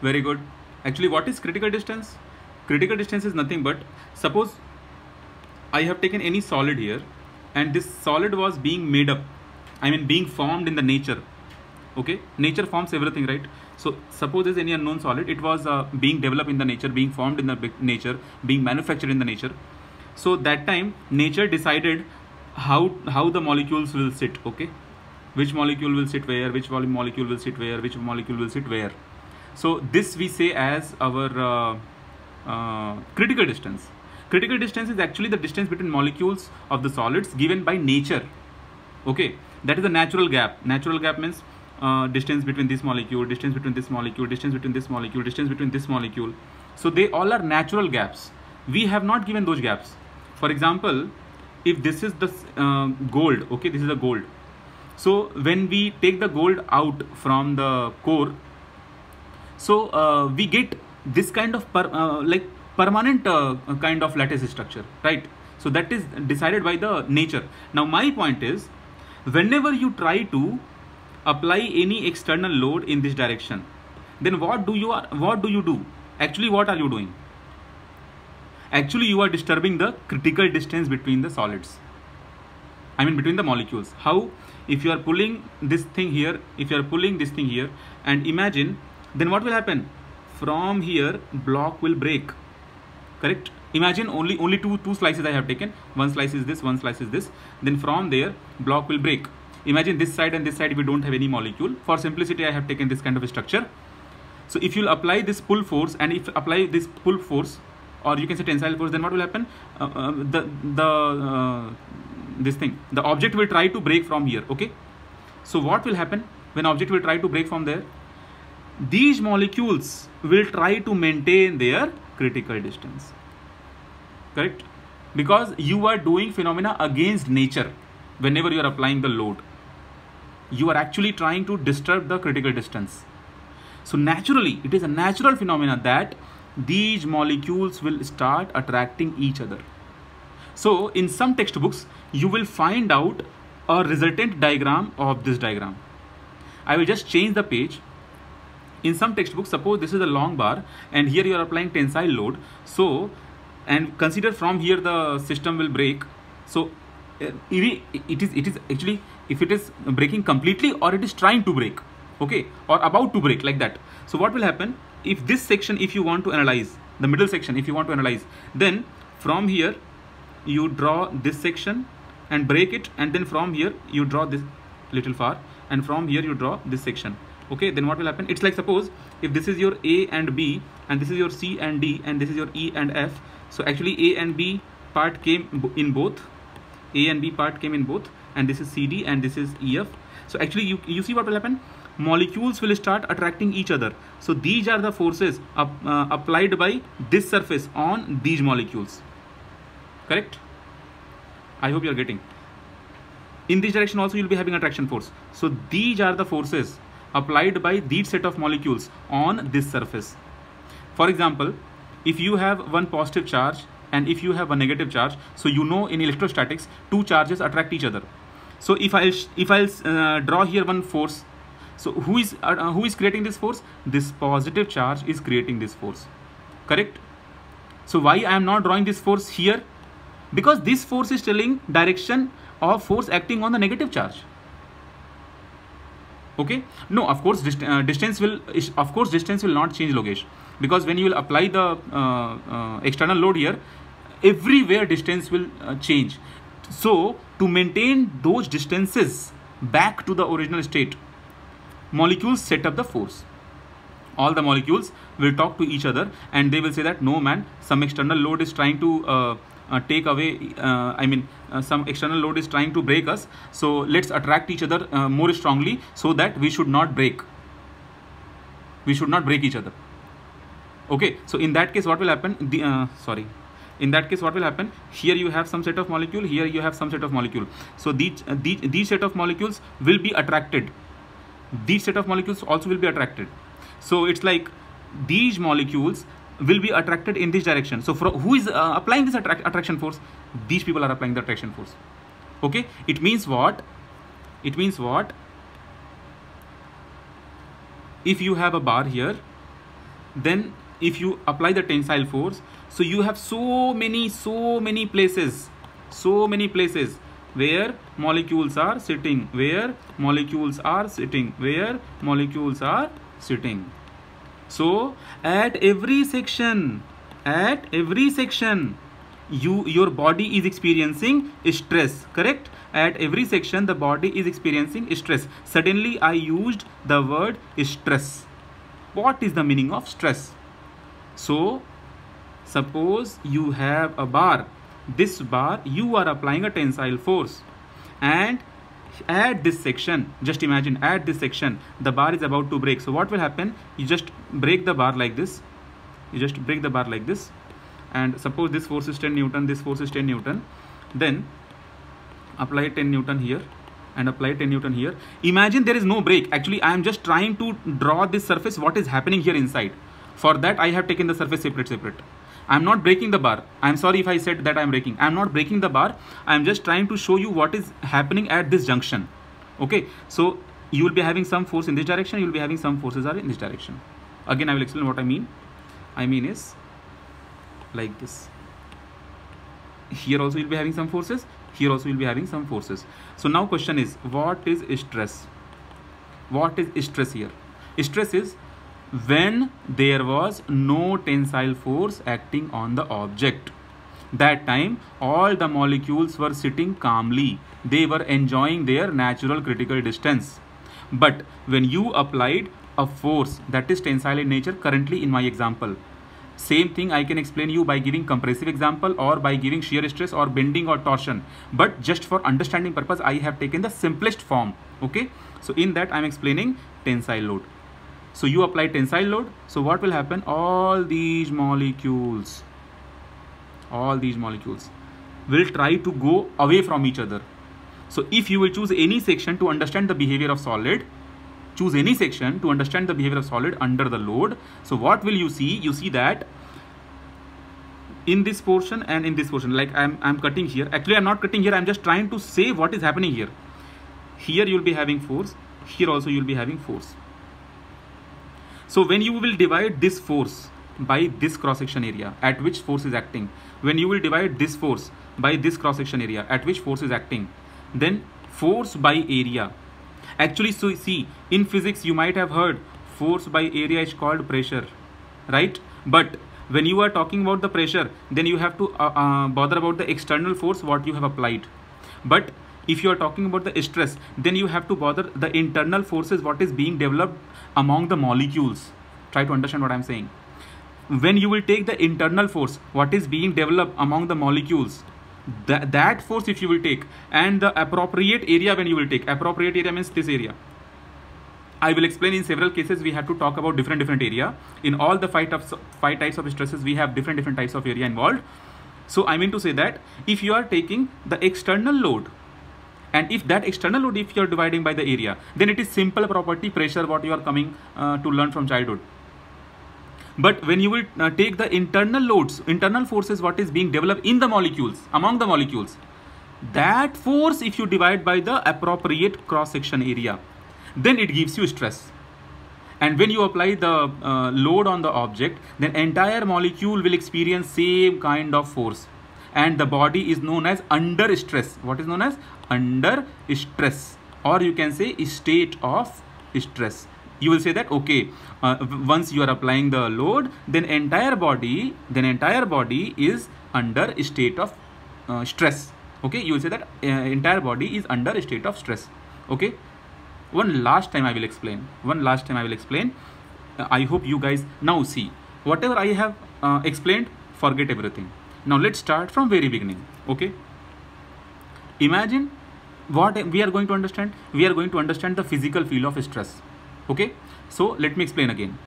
Very good. Actually, what is critical distance? Critical distance is nothing but, suppose I have taken any solid here and this solid was being made up, I mean being formed in the nature. Okay, nature forms everything, right? So suppose there's any unknown solid, it was being developed in the nature, being formed in the nature, being manufactured in the nature. So that time nature decided how the molecules will sit. Okay, which molecule will sit where, which molecule will sit where, which molecule will sit where. So this we say as our critical distance. Critical distance is actually the distance between molecules of the solids given by nature. Okay, that is the natural gap. Natural gap means distance between this molecule, distance between this molecule, distance between this molecule, distance between this molecule. So they all are natural gaps. We have not given those gaps. For example, if this is the gold, okay, this is the gold. So when we take the gold out from the core, so we get this kind of permanent kind of lattice structure, right? So that is decided by the nature. Now my point is, whenever you try to apply any external load in this direction, then what do you do? Actually, what are you doing? Actually, you are disturbing the critical distance between the solids, I mean between the molecules. How? If you are pulling this thing here, if you are pulling this thing here, and imagine, then what will happen? From here block will break, correct? Imagine only two slices I have taken. One slice is this, one slice is this. Then from there block will break. Imagine this side and this side we don't have any molecule. For simplicity I have taken this kind of a structure. So if you apply this pull force, and if apply this pull force, or you can say tensile force, then what will happen? The object will try to break from here. Okay, so what will happen when object will try to break from there? These molecules will try to maintain their critical distance, correct? Because you are doing phenomena against nature. Whenever you are applying the load, you are actually trying to disturb the critical distance. So naturally, it is a natural phenomena that these molecules will start attracting each other. So in some textbooks, you will find out a resultant diagram of this diagram. I will just change the page. In some textbooks, suppose this is a long bar and here you are applying tensile load. So, and consider from here the system will break. So it is actually, if it is breaking completely or it is trying to break, okay, or about to break, like that. So what will happen? If this section, if you want to analyze the middle section, if you want to analyze, then from here you draw this section and break it, and then from here you draw this little far, and from here you draw this section. Okay, then what will happen? It's like, suppose if this is your A and B, and this is your C and D, and this is your E and F. So actually A and B part came in both, A and B part came in both, and this is CD and this is EF. So actually you see what will happen? Molecules will start attracting each other. So these are the forces applied by this surface on these molecules, correct? I hope you are getting. In this direction also you will be having attraction force. So these are the forces applied by these set of molecules on this surface. For example, if you have one positive charge and if you have a negative charge, so you know in electrostatics two charges attract each other. So if I'll draw here one force, so who is creating this force? This positive charge is creating this force, correct? So why I am not drawing this force here? Because this force is telling direction of force acting on the negative charge. Okay, no, of course distance will not change, Logesh, because when you will apply the external load here, everywhere distance will change. So to maintain those distances back to the original state, molecules set up the force. All the molecules will talk to each other and they will say that no man, some external load is trying to take away, some external load is trying to break us, so let's attract each other more strongly so that we should not break each other. Okay, so in that case what will happen? In that case what will happen? Here you have some set of molecule, here you have some set of molecule. So these set of molecules will be attracted. These set of molecules also will be attracted. So it's like these molecules will be attracted in this direction. So who is applying this attraction force? These people are applying the attraction force. Okay, it means what? It means what? If you have a bar here then if you apply the tensile force, so you have so many places where molecules are sitting, So at every section, your body is experiencing stress, correct? At every section the body is experiencing stress. Suddenly I used the word stress. What is the meaning of stress? So suppose you have a bar. This bar, you are applying a tensile force, and at this section, just imagine, at this section the bar is about to break. So what will happen? You just break the bar like this. And suppose this force is 10 Newton, this force is 10 Newton. Then apply 10 Newton here and apply 10 Newton here. Imagine there is no break. Actually, I am just trying to draw this surface, what is happening here inside. For that, I have taken the surface separate. I am not breaking the bar. I am sorry if I said that I am breaking. I am not breaking the bar. I am just trying to show you what is happening at this junction. Okay, so you will be having some force in this direction, you will be having some forces are in this direction. Again, I will explain what I mean. I mean is like this. Here also you will be having some forces, here also you will be having some forces. So now question is, what is stress? What is stress here? Stress is when there was no tensile force acting on the object. That time all the molecules were sitting calmly, they were enjoying their natural critical distance. But when you applied a force that is tensile in nature, currently in my example, same thing I can explain you by giving compressive example or by giving shear stress or bending or torsion, but just for understanding purpose I have taken the simplest form. Okay, so in that I am explaining tensile load. So you apply tensile load, so what will happen? All these molecules will try to go away from each other. So if you will choose any section to understand the behavior of solid, under the load, so what will you see? You see that in this portion and in this portion, like I'm cutting here. Actually, I'm not cutting here. I'm just trying to say what is happening here. Here you will be having force. Here also you will be having force. So when you will divide this force by this cross-section area at which force is acting, when you will divide this force by this cross-section area at which force is acting, then force by area. Actually, so see, in physics you might have heard force by area is called pressure, right? But when you are talking about the pressure, then you have to bother about the external force what you have applied. But if you are talking about the stress, then you have to bother the internal forces what is being developed among the molecules. Try to understand what I am saying. When you will take the internal force what is being developed among the molecules, that force if you will take, and the appropriate area when you will take, appropriate area means this area. I will explain in several cases we have to talk about different area. In all the five types of stresses we have different types of area involved. So I mean to say that if you are taking the external load, and if that external load if you are dividing by the area, then it is simple property pressure what you are coming to learn from childhood. But when you will take the internal loads, internal forces what is being developed in the molecules, among the molecules, that force if you divide by the appropriate cross-section area, then it gives you stress. And when you apply the load on the object, then entire molecule will experience same kind of force, and the body is known as under stress. What is known as under stress, or you can say state of stress. You will say that okay, once you are applying the load, then entire body is under state of stress. Okay, you will say that entire body is under a state of stress. Okay, one last time I will explain. I hope you guys now see whatever I have explained, forget everything. Now let's start from very beginning. Okay, imagine what we are going to understand. We are going to understand the physical field of stress. Okay, so let me explain again.